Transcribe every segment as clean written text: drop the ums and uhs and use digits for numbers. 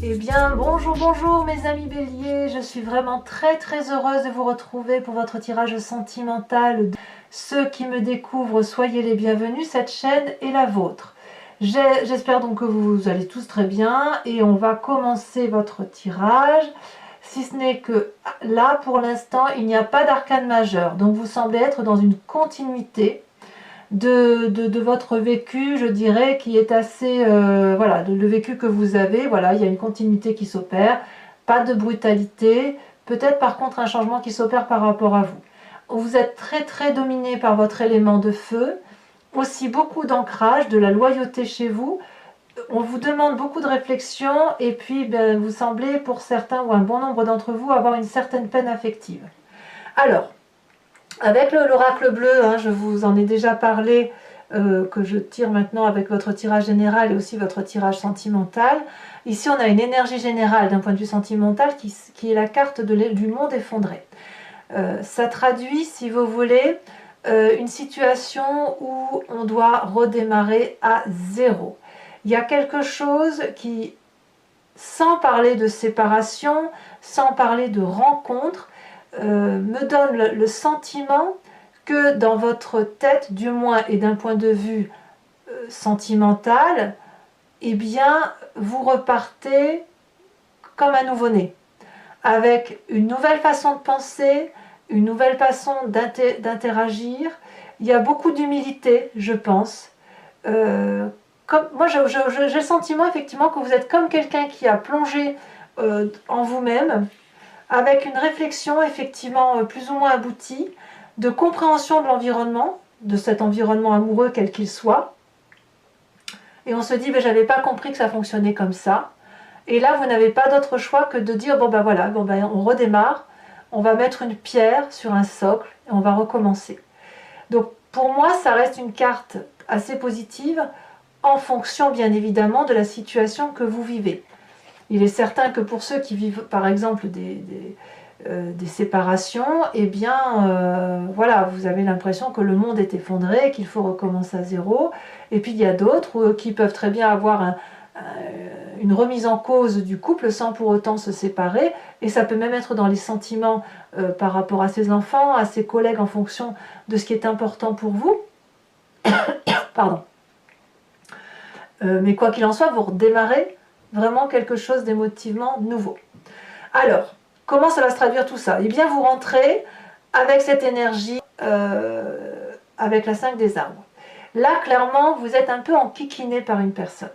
Eh bien, bonjour, bonjour mes amis béliers, je suis vraiment très heureuse de vous retrouver pour votre tirage sentimental. Ceux qui me découvrent, soyez les bienvenus, cette chaîne est la vôtre. J'espère donc que vous allez tous très bien et on va commencer votre tirage. Si ce n'est que là, pour l'instant, il n'y a pas d'arcane majeur, donc vous semblez être dans une continuité de votre vécu, je dirais, qui est assez, voilà, le vécu que vous avez, voilà, il y a une continuité qui s'opère, pas de brutalité, peut-être par contre un changement qui s'opère par rapport à vous. Vous êtes très dominé par votre élément de feu, aussi beaucoup d'ancrage, de la loyauté chez vous, on vous demande beaucoup de réflexion et puis ben, vous semblez pour certains ou un bon nombre d'entre vous avoir une certaine peine affective. Alors, avec l'oracle bleu, hein, je vous en ai déjà parlé, que je tire maintenant avec votre tirage général et aussi votre tirage sentimental. Ici, on a une énergie générale d'un point de vue sentimental qui est la carte du monde effondré. Ça traduit, si vous voulez, une situation où on doit redémarrer à zéro. Il y a quelque chose qui, sans parler de séparation, sans parler de rencontre, me donne le sentiment que dans votre tête, du moins et d'un point de vue sentimental, eh bien, vous repartez comme un nouveau-né, avec une nouvelle façon de penser, une nouvelle façon d'interagir. Il y a beaucoup d'humilité, je pense. Moi, j'ai le sentiment effectivement que vous êtes comme quelqu'un qui a plongé en vous-même, avec une réflexion effectivement plus ou moins aboutie, de compréhension de l'environnement, de cet environnement amoureux quel qu'il soit. Et on se dit, ben, j'avais pas compris que ça fonctionnait comme ça. Et là, vous n'avez pas d'autre choix que de dire, bon ben voilà, bon ben, on redémarre, on va mettre une pierre sur un socle et on va recommencer. Donc pour moi, ça reste une carte assez positive en fonction bien évidemment de la situation que vous vivez. Il est certain que pour ceux qui vivent par exemple des séparations, eh bien voilà, vous avez l'impression que le monde est effondré, qu'il faut recommencer à zéro. Et puis il y a d'autres qui peuvent très bien avoir une remise en cause du couple sans pour autant se séparer. Et ça peut même être dans les sentiments par rapport à ses enfants, à ses collègues en fonction de ce qui est important pour vous. Pardon. Mais quoi qu'il en soit, vous redémarrez vraiment quelque chose d'émotivement nouveau. Alors, comment ça va se traduire tout ça? Eh bien, vous rentrez avec cette énergie, avec la 5 des arbres. Là, clairement, vous êtes un peu enquiquiné par une personne.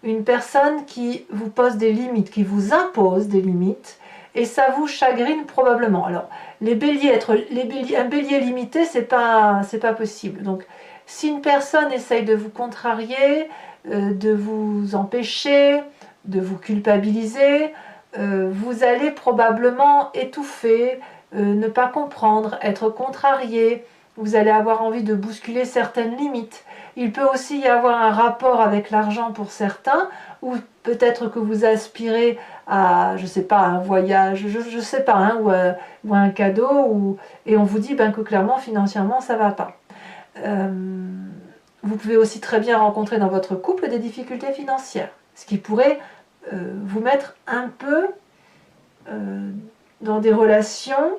Une personne qui vous pose des limites, qui vous impose des limites, et ça vous chagrine probablement. Alors, un bélier limité, c'est pas possible. Donc, si une personne essaye de vous contrarier, de vous empêcher, de vous culpabiliser, vous allez probablement étouffer, ne pas comprendre, être contrarié, vous allez avoir envie de bousculer certaines limites. Il peut aussi y avoir un rapport avec l'argent pour certains, ou peut-être que vous aspirez à, je sais pas, un voyage, je sais pas, hein, ou à un cadeau, et on vous dit ben, que clairement, financièrement, ça va pas. Vous pouvez aussi très bien rencontrer dans votre couple des difficultés financières, ce qui pourrait vous mettre un peu dans des relations,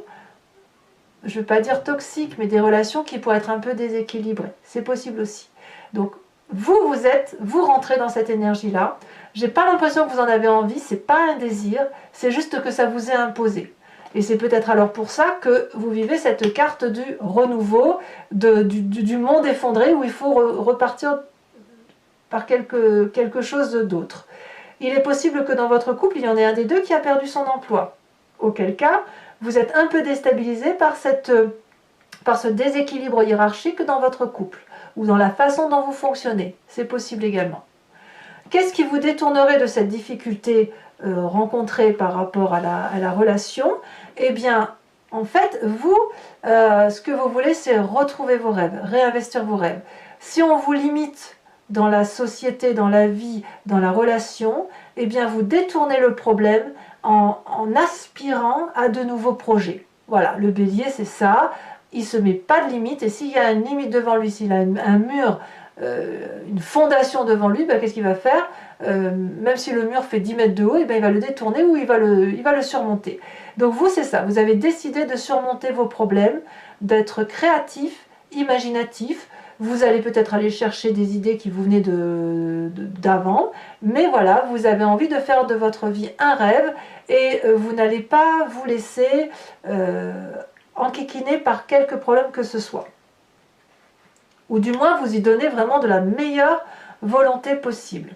je ne veux pas dire toxiques, mais des relations qui pourraient être un peu déséquilibrées. C'est possible aussi. Donc, vous rentrez dans cette énergie-là. J'ai pas l'impression que vous en avez envie, c'est pas un désir, c'est juste que ça vous est imposé. Et c'est peut-être alors pour ça que vous vivez cette carte du renouveau, du monde effondré, où il faut repartir par quelque chose d'autre. Il est possible que dans votre couple, il y en ait un des deux qui a perdu son emploi. Auquel cas, vous êtes un peu déstabilisé par ce déséquilibre hiérarchique dans votre couple, ou dans la façon dont vous fonctionnez. C'est possible également. Qu'est-ce qui vous détournerait de cette difficulté rencontrée par rapport à la relation? Eh bien, en fait, vous, ce que vous voulez, c'est retrouver vos rêves, réinvestir vos rêves. Si on vous limite dans la société, dans la vie, dans la relation, eh bien, vous détournez le problème en aspirant à de nouveaux projets. Voilà, le bélier, c'est ça. Il ne se met pas de limite, et s'il y a une limite devant lui, s'il a un mur une fondation devant lui, ben, qu'est-ce qu'il va faire? Même si le mur fait 10 mètres de haut, et ben, il va le détourner ou il va le surmonter. Donc vous, c'est ça, vous avez décidé de surmonter vos problèmes, d'être créatif, imaginatif. Vous allez peut-être aller chercher des idées qui vous venaient d'avant, mais voilà, vous avez envie de faire de votre vie un rêve et vous n'allez pas vous laisser enquiquiner par quelque problème que ce soit. Ou du moins, vous y donnez vraiment de la meilleure volonté possible.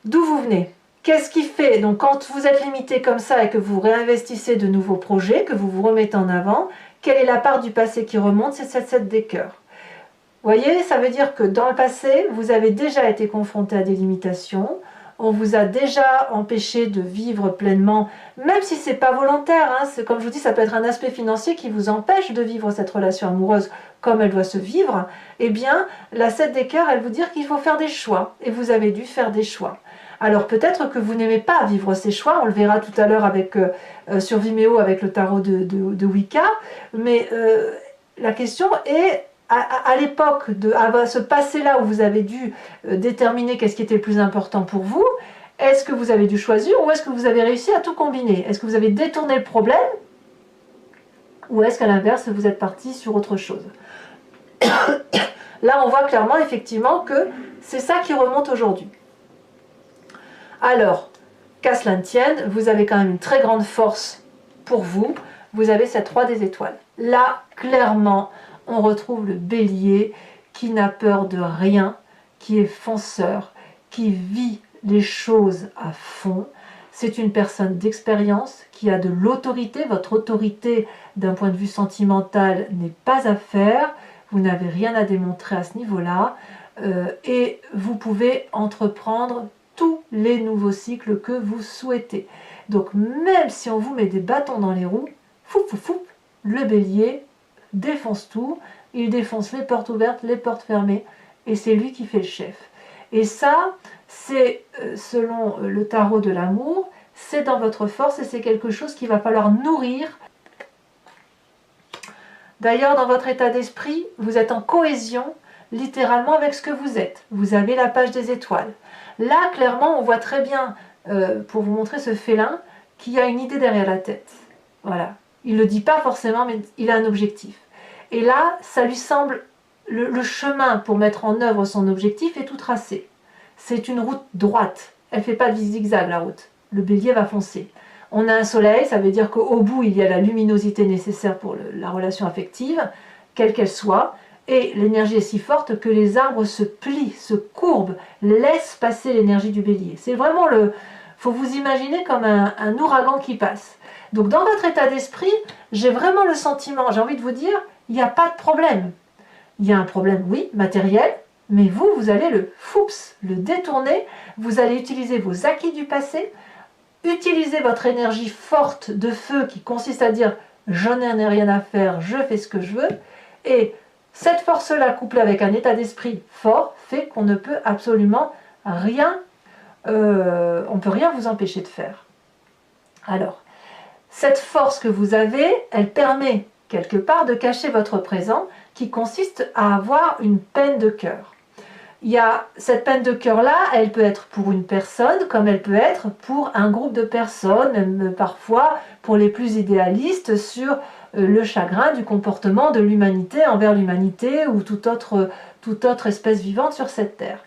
D'où vous venez? Qu'est-ce qui fait, donc quand vous êtes limité comme ça et que vous réinvestissez de nouveaux projets, que vous vous remettez en avant, quelle est la part du passé qui remonte? C'est cette 7 des cœurs. Vous voyez, ça veut dire que dans le passé, vous avez déjà été confronté à des limitations, on vous a déjà empêché de vivre pleinement, même si ce n'est pas volontaire, hein, comme je vous dis, ça peut être un aspect financier qui vous empêche de vivre cette relation amoureuse comme elle doit se vivre. Eh bien, la 7 des cœurs, elle vous dit qu'il faut faire des choix, et vous avez dû faire des choix. Alors peut-être que vous n'aimez pas vivre ces choix, on le verra tout à l'heure sur Vimeo avec le tarot de Wicca, mais la question est, à l'époque, à ce passé-là où vous avez dû déterminer qu'est-ce qui était le plus important pour vous, est-ce que vous avez dû choisir ou est-ce que vous avez réussi à tout combiner? Est-ce que vous avez détourné le problème ou est-ce qu'à l'inverse, vous êtes parti sur autre chose? Là, on voit clairement, effectivement, que c'est ça qui remonte aujourd'hui. Alors, qu'à cela ne tienne, vous avez quand même une très grande force pour vous. Vous avez cette 3 des étoiles. Là, clairement, on retrouve le bélier qui n'a peur de rien, qui est fonceur, qui vit les choses à fond. C'est une personne d'expérience qui a de l'autorité. Votre autorité, d'un point de vue sentimental, n'est pas à faire. Vous n'avez rien à démontrer à ce niveau-là. Et vous pouvez entreprendre tous les nouveaux cycles que vous souhaitez. Donc même si on vous met des bâtons dans les roues, le bélier défonce tout, il défonce les portes ouvertes, les portes fermées, et c'est lui qui fait le chef. Et ça, c'est selon le tarot de l'amour, c'est dans votre force et c'est quelque chose qu'il va falloir nourrir. D'ailleurs, dans votre état d'esprit, vous êtes en cohésion littéralement avec ce que vous êtes. Vous avez la page des étoiles. Là, clairement, on voit très bien, pour vous montrer ce félin, qu'il y a une idée derrière la tête. Voilà. Il ne le dit pas forcément, mais il a un objectif. Et là, ça lui semble, le chemin pour mettre en œuvre son objectif est tout tracé. C'est une route droite. Elle ne fait pas de zigzag, la route. Le bélier va foncer. On a un soleil, ça veut dire qu'au bout, il y a la luminosité nécessaire pour la relation affective, quelle qu'elle soit. Et l'énergie est si forte que les arbres se plient, se courbent, laissent passer l'énergie du bélier. C'est vraiment le... faut vous imaginer comme un ouragan qui passe. Donc dans votre état d'esprit, j'ai vraiment le sentiment, j'ai envie de vous dire, il n'y a pas de problème. Il y a un problème, oui, matériel, mais vous allez le détourner, vous allez utiliser vos acquis du passé, utiliser votre énergie forte de feu qui consiste à dire « j'en ai rien à faire, je fais ce que je veux » et cette force-là, couplée avec un état d'esprit fort, fait qu'on ne peut absolument rien, on ne peut rien vous empêcher de faire. Alors, cette force que vous avez, elle permet quelque part de cacher votre présent qui consiste à avoir une peine de cœur. Il y a cette peine de cœur-là, elle peut être pour une personne comme elle peut être pour un groupe de personnes, même parfois pour les plus idéalistes sur le chagrin du comportement de l'humanité envers l'humanité ou toute autre espèce vivante sur cette terre.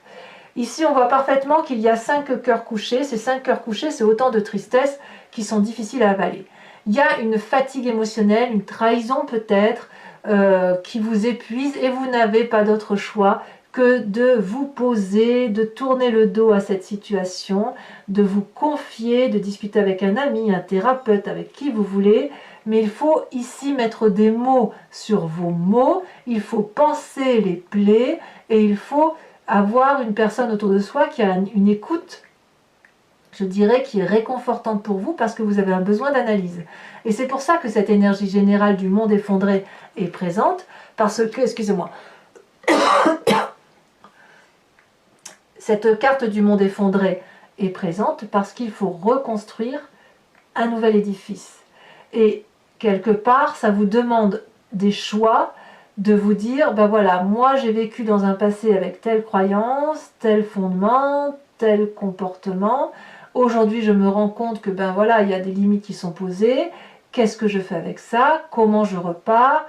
Ici, on voit parfaitement qu'il y a 5 cœurs couchés. Ces 5 cœurs couchés, c'est autant de tristesse qui sont difficiles à avaler. Il y a une fatigue émotionnelle, une trahison peut-être, qui vous épuise et vous n'avez pas d'autre choix que de vous poser, de tourner le dos à cette situation, de vous confier, de discuter avec un ami, un thérapeute, avec qui vous voulez. Mais il faut ici mettre des mots sur vos mots, il faut penser les plaies et il faut avoir une personne autour de soi qui a une écoute, je dirais, qui est réconfortante pour vous parce que vous avez un besoin d'analyse. Et c'est pour ça que cette énergie générale du monde effondré est présente, parce que, excusez-moi, cette carte du monde effondré est présente parce qu'il faut reconstruire un nouvel édifice. Et quelque part, ça vous demande des choix de vous dire, ben voilà, moi j'ai vécu dans un passé avec telle croyance, tel fondement, tel comportement. Aujourd'hui, je me rends compte que ben voilà, il y a des limites qui sont posées. Qu'est-ce que je fais avec ça? Comment je repars?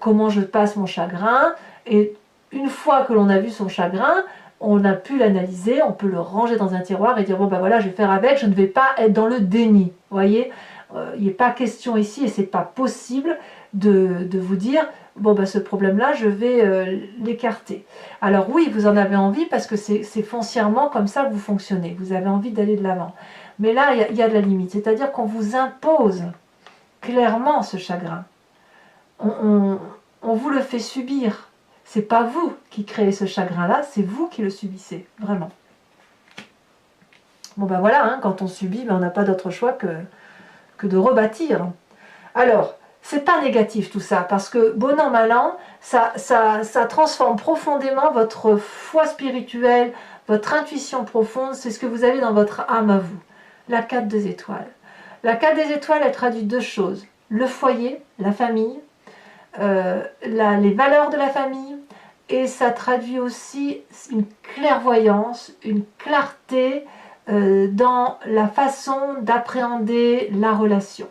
Comment je passe mon chagrin? Et une fois que l'on a vu son chagrin, on a pu l'analyser, on peut le ranger dans un tiroir et dire bon ben voilà, je vais faire avec, je ne vais pas être dans le déni. Vous voyez, il n'est pas question ici et c'est pas possible de vous dire bon ben ce problème-là, je vais l'écarter. Alors oui, vous en avez envie parce que c'est foncièrement comme ça que vous fonctionnez. Vous avez envie d'aller de l'avant. Mais là, il y a de la limite. C'est-à-dire qu'on vous impose clairement ce chagrin. On vous le fait subir. C'est pas vous qui créez ce chagrin-là, c'est vous qui le subissez, vraiment. Bon ben voilà, hein, quand on subit, ben on n'a pas d'autre choix que de rebâtir. Alors, c'est pas négatif tout ça, parce que bon an, mal an, ça transforme profondément votre foi spirituelle, votre intuition profonde, c'est ce que vous avez dans votre âme à vous. La 4 des étoiles. La 4 des étoiles, elle traduit deux choses. Le foyer, la famille, les valeurs de la famille, et ça traduit aussi une clairvoyance, une clarté dans la façon d'appréhender la relation.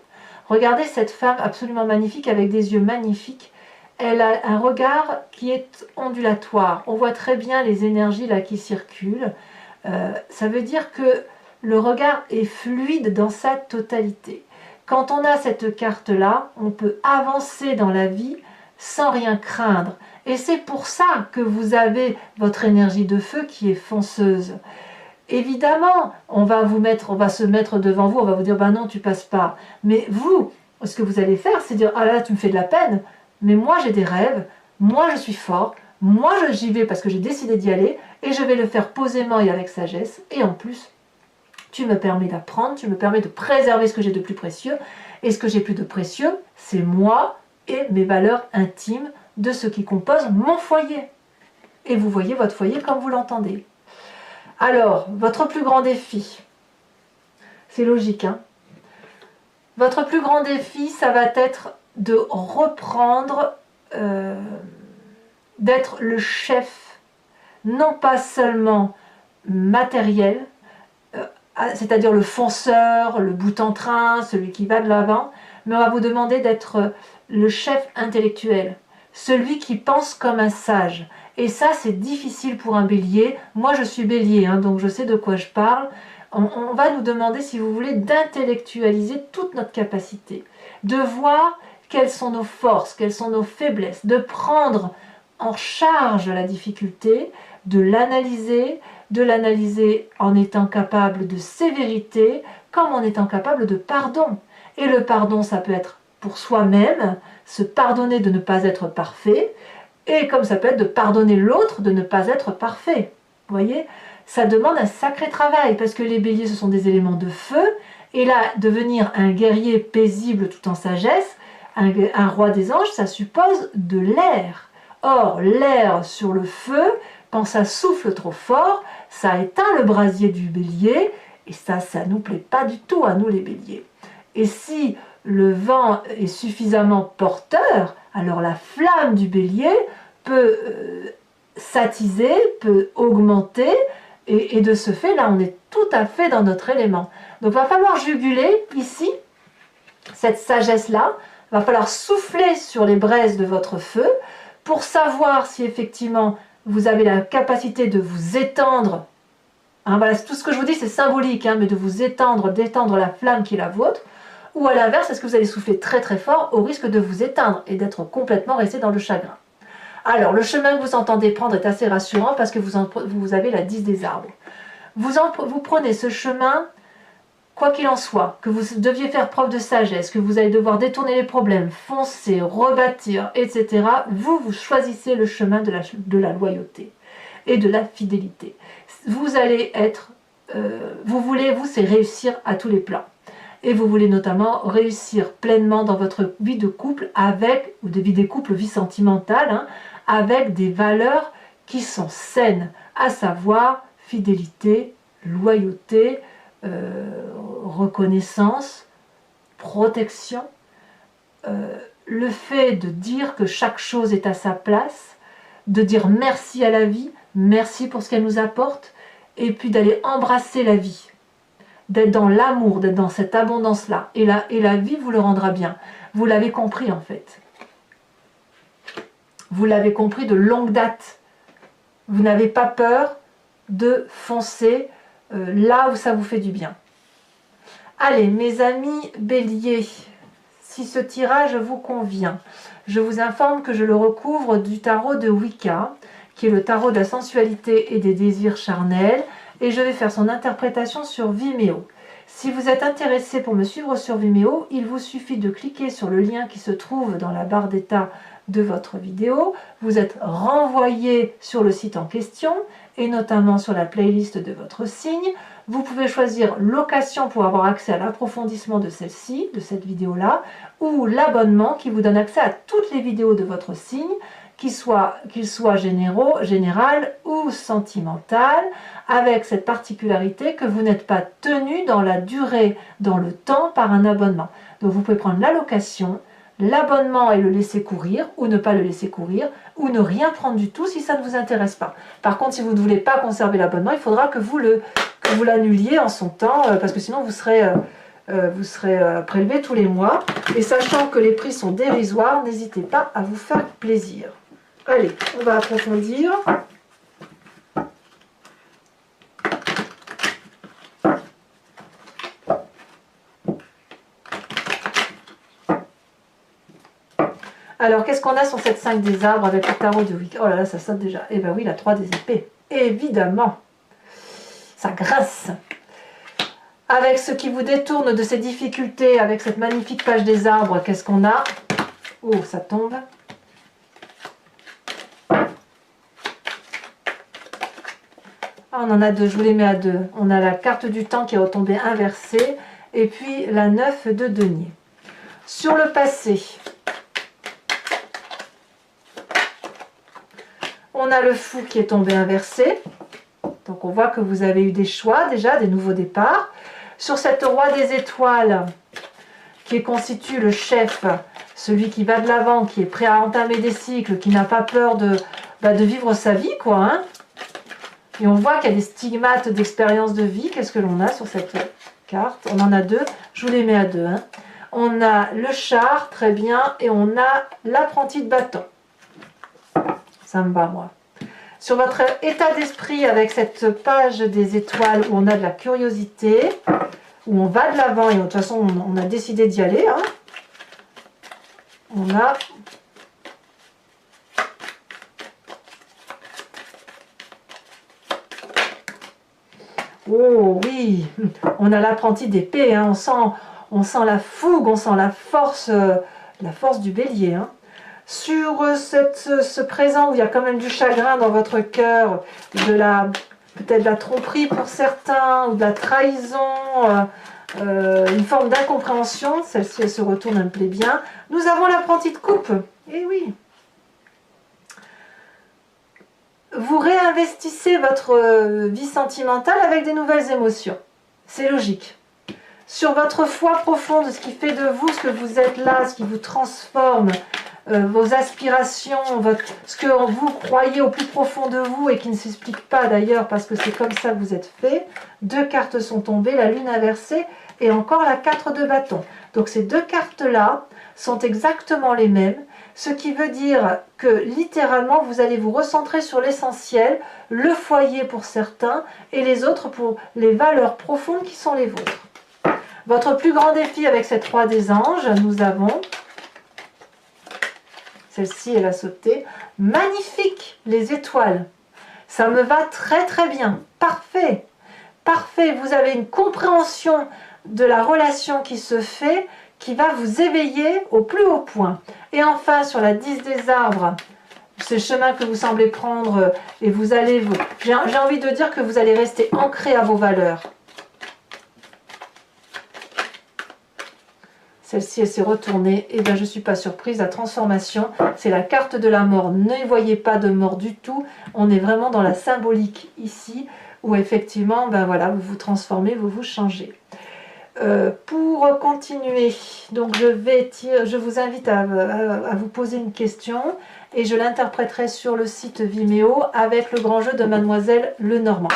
Regardez cette femme absolument magnifique avec des yeux magnifiques. Elle a un regard qui est ondulatoire. On voit très bien les énergies là qui circulent. Ça veut dire que le regard est fluide dans sa totalité. Quand on a cette carte-là, on peut avancer dans la vie sans rien craindre. Et c'est pour ça que vous avez votre énergie de feu qui est fonceuse. Évidemment, on va se mettre devant vous, on va vous dire, ben non, tu passes pas. Mais vous, ce que vous allez faire, c'est dire, ah là, tu me fais de la peine, mais moi j'ai des rêves, moi je suis fort, moi j'y vais parce que j'ai décidé d'y aller, et je vais le faire posément et avec sagesse, et en plus, tu me permets d'apprendre, tu me permets de préserver ce que j'ai de plus précieux, et ce que j'ai plus de précieux, c'est moi et mes valeurs intimes de ce qui compose mon foyer. Et vous voyez votre foyer comme vous l'entendez. Alors, votre plus grand défi, c'est logique, hein? Votre plus grand défi, ça va être de reprendre, d'être le chef, non pas seulement matériel, c'est-à-dire le fonceur, le bout en train, celui qui va de l'avant, mais on va vous demander d'être le chef intellectuel, celui qui pense comme un sage. Et ça, c'est difficile pour un bélier. Moi, je suis bélier, hein, donc je sais de quoi je parle. On va nous demander, si vous voulez, d'intellectualiser toute notre capacité, de voir quelles sont nos forces, quelles sont nos faiblesses, de prendre en charge la difficulté, de l'analyser en étant capable de sévérité, comme en étant capable de pardon. Et le pardon, ça peut être pour soi-même, se pardonner de ne pas être parfait, et comme ça peut être de pardonner l'autre de ne pas être parfait. Vous voyez, ça demande un sacré travail, parce que les béliers, ce sont des éléments de feu, et là, devenir un guerrier paisible tout en sagesse, un roi des anges, ça suppose de l'air. Or, l'air sur le feu, quand ça souffle trop fort, ça éteint le brasier du bélier, et ça nous plaît pas du tout à nous les béliers. Et si le vent est suffisamment porteur, alors la flamme du bélier peut s'attiser, peut augmenter, et de ce fait, là, on est tout à fait dans notre élément. Donc, il va falloir juguler ici, cette sagesse-là, il va falloir souffler sur les braises de votre feu pour savoir si effectivement vous avez la capacité de vous étendre. Hein, voilà, tout ce que je vous dis, c'est symbolique, hein, mais de vous étendre, d'étendre la flamme qui est la vôtre. Ou à l'inverse, est-ce que vous allez souffler très très fort au risque de vous éteindre et d'être complètement resté dans le chagrin? Alors, le chemin que vous entendez prendre est assez rassurant parce que vous avez la 10 des arbres. Vous prenez ce chemin, quoi qu'il en soit, que vous deviez faire preuve de sagesse, que vous allez devoir détourner les problèmes, foncer, rebâtir, etc. Vous choisissez le chemin de la loyauté et de la fidélité. Vous allez être, vous voulez, c'est réussir à tous les plans. Et vous voulez notamment réussir pleinement dans votre vie de couple ou de vie des couples, vie sentimentale, hein, avec des valeurs qui sont saines, à savoir fidélité, loyauté, reconnaissance, protection, le fait de dire que chaque chose est à sa place, de dire merci à la vie, merci pour ce qu'elle nous apporte, et puis d'aller embrasser la vie, d'être dans l'amour, d'être dans cette abondance-là. Et la vie vous le rendra bien. Vous l'avez compris en fait. Vous l'avez compris de longue date. Vous n'avez pas peur de foncer là où ça vous fait du bien. Allez, mes amis béliers, si ce tirage vous convient, je vous informe que je le recouvre du tarot de Wicca, qui est le tarot de la sensualité et des désirs charnels, et je vais faire son interprétation sur Vimeo. Si vous êtes intéressé pour me suivre sur Vimeo, il vous suffit de cliquer sur le lien qui se trouve dans la barre d'état de votre vidéo. Vous êtes renvoyé sur le site en question, et notamment sur la playlist de votre signe. Vous pouvez choisir location pour avoir accès à l'approfondissement de celle-ci, de cette vidéo-là, ou l'abonnement qui vous donne accès à toutes les vidéos de votre signe, qu'ils soient général ou sentimental, avec cette particularité que vous n'êtes pas tenu dans la durée, dans le temps, par un abonnement. Donc vous pouvez prendre la location, l'abonnement et le laisser courir, ou ne pas le laisser courir, ou ne rien prendre du tout si ça ne vous intéresse pas. Par contre, si vous ne voulez pas conserver l'abonnement, il faudra que vous l'annuliez en son temps, parce que sinon vous serez prélevé tous les mois. Et sachant que les prix sont dérisoires, n'hésitez pas à vous faire plaisir. Allez, on va approfondir. Alors, qu'est-ce qu'on a sur cette 5 des arbres avec le tarot de Wicca? Oh là là, ça saute déjà. Eh bien oui, la 3 des épées. Évidemment. Ça grince. Avec ce qui vous détourne de ces difficultés, avec cette magnifique page des arbres, qu'est-ce qu'on a? Oh, ça tombe. Ah, on en a deux, je vous les mets à deux. On a la carte du temps qui est retombée inversée, et puis la 9 de denier. Sur le passé, on a le fou qui est tombé inversé. Donc on voit que vous avez eu des choix déjà, des nouveaux départs. Sur cette roi des étoiles, qui constitue le chef, celui qui va de l'avant, qui est prêt à entamer des cycles, qui n'a pas peur de vivre sa vie, quoi. Hein. Et on voit qu'il y a des stigmates d'expérience de vie. Qu'est-ce que l'on a sur cette carte? On en a deux, je vous les mets à deux. Hein. On a le char, très bien, et on a l'apprenti de bâton. Ça me va, moi. Sur votre état d'esprit, avec cette page des étoiles où on a de la curiosité, où on va de l'avant, et de toute façon, on a décidé d'y aller. Hein. On a... Oh oui, on a l'apprenti d'épée, hein. On sent la fougue, on sent la force du bélier. Hein. Sur ce présent où il y a quand même du chagrin dans votre cœur, peut-être de la tromperie pour certains, ou de la trahison, une forme d'incompréhension, celle-ci elle se retourne, elle me plaît bien. Nous avons l'apprenti de coupe, eh oui. Vous réinvestissez votre vie sentimentale avec des nouvelles émotions. C'est logique. Sur votre foi profonde, ce qui fait de vous ce que vous êtes là, ce qui vous transforme, vos aspirations, ce que vous croyez au plus profond de vous et qui ne s'explique pas d'ailleurs parce que c'est comme ça que vous êtes fait. Deux cartes sont tombées, la lune inversée et encore la 4 de bâton. Donc ces deux cartes-là sont exactement les mêmes. Ce qui veut dire que littéralement, vous allez vous recentrer sur l'essentiel, le foyer pour certains, et les autres pour les valeurs profondes qui sont les vôtres. Votre plus grand défi avec cette roi des anges, nous avons, celle-ci elle a sauté, magnifique, les étoiles. Ça me va très très bien, parfait, parfait. Vous avez une compréhension de la relation qui se fait, qui va vous éveiller au plus haut point. Et enfin, sur la 10 des arbres, c'est le chemin que vous semblez prendre et vous allez... J'ai envie de dire que vous allez rester ancré à vos valeurs. Celle-ci, elle s'est retournée. Et bien, je ne suis pas surprise. La transformation, c'est la carte de la mort. Ne voyez pas de mort du tout. On est vraiment dans la symbolique ici, où effectivement, ben voilà, vous vous transformez, vous vous changez. Pour continuer, donc je vous invite à vous poser une question et je l'interpréterai sur le site Vimeo avec le grand jeu de Mademoiselle Lenormand.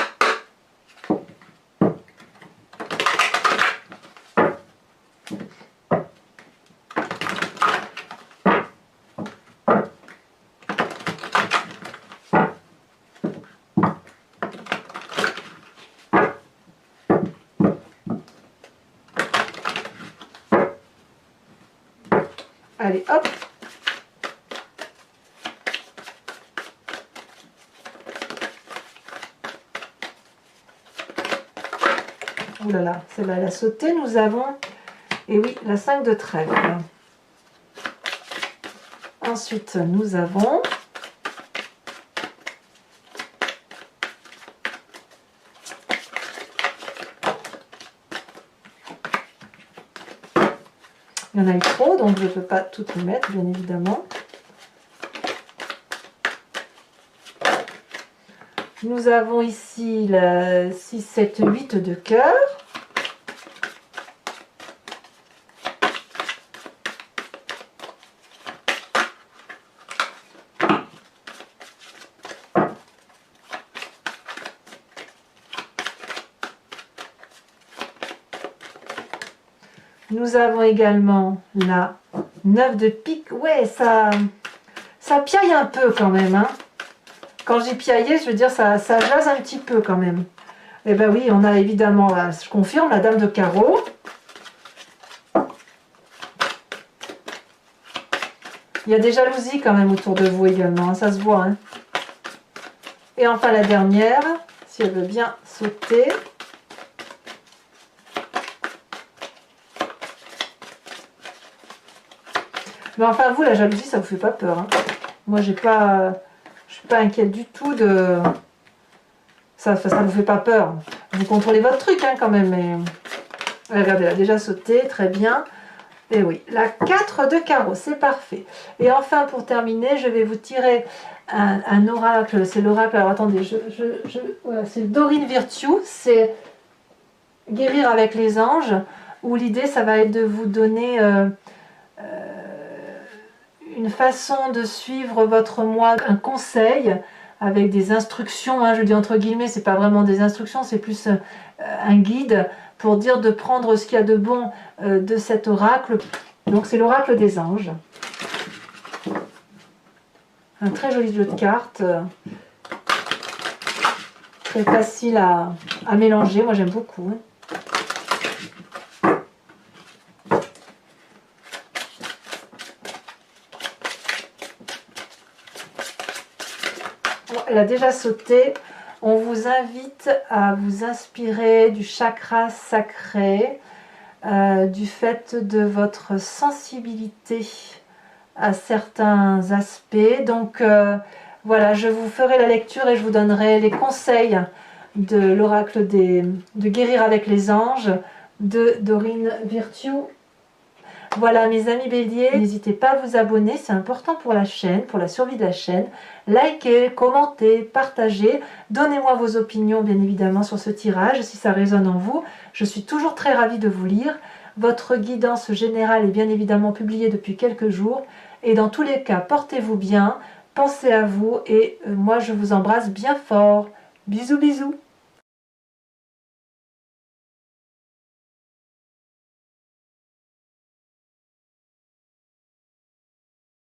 Allez, hop! Ouh là là, celle-là, elle a sauté. Nous avons, et oui, la 5 de trèfle. Ensuite, nous avons il y en a eu trop, donc je ne peux pas toutes les mettre, bien évidemment. Nous avons ici la 6, 7, 8 de cœur. Nous avons également la 9 de pique. Ouais, ça piaille un peu quand même. Hein. Quand j'ai piaillé, je veux dire, ça jase un petit peu quand même. Et ben oui, on a évidemment, je confirme, la dame de carreau. Il y a des jalousies quand même autour de vous également, hein, ça se voit. Hein. Et enfin la dernière, si elle veut bien sauter. Mais enfin vous, la jalousie, ça vous fait pas peur. Hein. Moi, je suis pas inquiète du tout de... Ça vous fait pas peur. Vous contrôlez votre truc hein, quand même. Mais... Regardez, elle a déjà sauté, très bien. Et oui, la 4 de carreau, c'est parfait. Et enfin, pour terminer, je vais vous tirer un oracle. C'est l'oracle, alors attendez, voilà, c'est Dorine Virtue, c'est guérir avec les anges, où l'idée, ça va être de vous donner une façon de suivre votre mois, un conseil avec des instructions, hein, je dis entre guillemets, c'est pas vraiment des instructions, c'est plus un guide pour dire de prendre ce qu'il y a de bon de cet oracle. Donc c'est l'oracle des anges. Un très joli jeu de cartes, très facile à mélanger, moi j'aime beaucoup. Hein. Elle a déjà sauté. On vous invite à vous inspirer du chakra sacré, du fait de votre sensibilité à certains aspects. Donc voilà, je vous ferai la lecture et je vous donnerai les conseils de l'oracle de guérir avec les anges de Dorine Virtue. Voilà mes amis béliers, n'hésitez pas à vous abonner, c'est important pour la chaîne, pour la survie de la chaîne. Likez, commentez, partagez, donnez-moi vos opinions bien évidemment sur ce tirage si ça résonne en vous. Je suis toujours très ravie de vous lire. Votre guidance générale est bien évidemment publiée depuis quelques jours. Et dans tous les cas, portez-vous bien, pensez à vous et moi je vous embrasse bien fort. Bisous bisous.